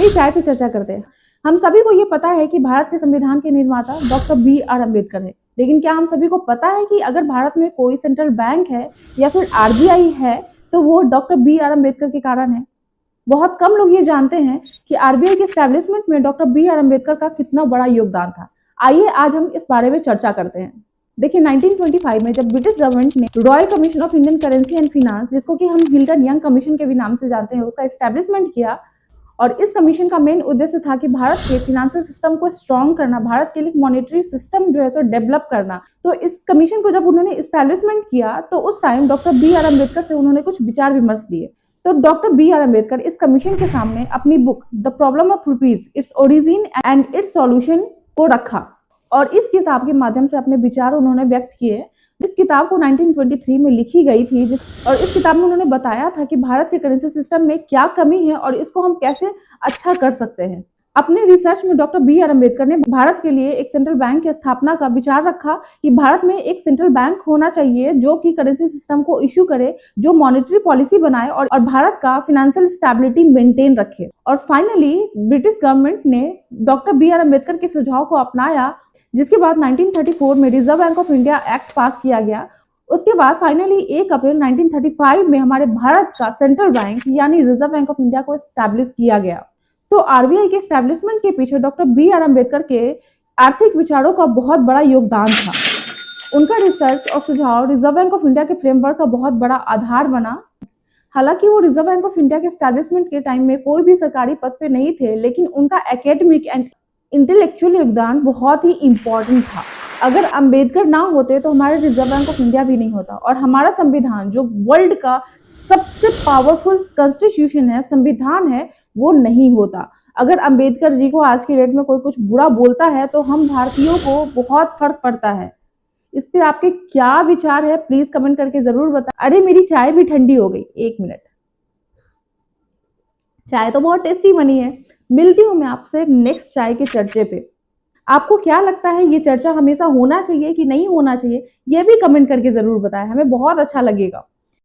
चलिए चाय पे चर्चा करते हैं। हम सभी को ये पता है कि भारत के संविधान के निर्माता डॉक्टर बी आर अम्बेडकर है, लेकिन क्या हम सभी को पता है कि अगर भारत में कोई सेंट्रल बैंक है या फिर आरबीआई है तो वो डॉक्टर बी आर अम्बेडकर के कारण है। बहुत कम लोग ये जानते हैं कि आरबीआई के एस्टेब्लिशमेंट में डॉक्टर बी आर अम्बेडकर का कितना बड़ा योगदान था। आइए आज हम इस बारे में चर्चा करते हैं। देखिए 1925 में जब ब्रिटिश गवर्नमेंट ने royal commission of Indian currency and finance, जिसको कि हम हिल्टन यंग कमीशन के भी नाम से जानते हैं, उसका एस्टेब्लिशमेंट किया और इस कमीशन का मेन उद्देश्य था कि भारत के फाइनेंशियल सिस्टम को स्ट्रॉन्ग करना, भारत के लिए मॉनेटरी सिस्टम जो है सो डेवलप करना। तो इस कमीशन को जब उन्होंने एस्टैब्लिशमेंट किया तो उस time doctor B R Ambedkar से उन्होंने कुछ विचार विमर्श लिए। तो डॉक्टर बी आर अम्बेडकर इस कमीशन के सामने अपनी book the problem of rupees, its origin and it's solution को रखा और इस किताब के माध्यम से अपने विचार उन्होंने व्यक्त किए। इस किताब को 1923 में लिखी गई थी और इस किताब में उन्होंने बताया था कि भारत के करेंसी सिस्टम में क्या कमी है और इसको हम कैसे अच्छा कर सकते हैं। अपने रिसर्च में डॉक्टर बी आर अम्बेडकर ने भारत के लिए एक सेंट्रल बैंक की स्थापना का विचार रखा कि भारत में एक सेंट्रल बैंक होना चाहिए जो कि करेंसी सिस्टम को इश्यू करे, जो मॉनेटरी पॉलिसी बनाए और भारत का फाइनेंशियल स्टेबिलिटी मेंटेन रखे। और फाइनली ब्रिटिश गवर्नमेंट ने डॉक्टर बी आर अम्बेडकर के सुझाव को अपनाया, जिसके बाद 1934 में reserve bank of India act पास किया गया। उसके बाद फाइनली 1 अप्रैल 1935 में हमारे भारत का सेंट्रल बैंक यानी रिजर्व बैंक ऑफ इंडिया को एस्टैब्लिश किया गया। तो आरबीआई के एस्टैब्लिशमेंट के पीछे डॉक्टर बी आर अम्बेडकर के आर्थिक विचारों का बहुत बड़ा योगदान था। उनका रिसर्च और सुझाव रिजर्व बैंक ऑफ इंडिया के फ्रेमवर्क का बहुत बड़ा आधार बना। हालांकि वो रिजर्व बैंक ऑफ इंडिया के एस्टैब्लिशमेंट के टाइम में कोई भी सरकारी पद पे नहीं थे, लेकिन उनका एकेडमिक एंड इंटेलेक्चुअल योगदान बहुत ही इंपॉर्टेंट था। अगर अंबेडकर ना होते तो हमारे रिजर्व बैंक ऑफ इंडिया भी नहीं होता और हमारा संविधान जो वर्ल्ड का सबसे पावरफुल कॉन्स्टिट्यूशन है, संविधान है, वो नहीं होता। अगर अंबेडकर जी को आज की डेट में कोई कुछ बुरा बोलता है तो हम भारतीयों को बहुत फर्क पड़ता है। इस पे आपके क्या विचार है प्लीज कमेंट करके जरूर बताएं। अरे मेरी चाय भी ठंडी हो गई, 1 मिनट। चाय तो बहुत टेस्टी बनी है। मिलती हूँ मैं आपसे नेक्स्ट चाय के चर्चे पे। आपको क्या लगता है ये चर्चा हमेशा होना चाहिए कि नहीं होना चाहिए, ये भी कमेंट करके जरूर बताएं, हमें बहुत अच्छा लगेगा।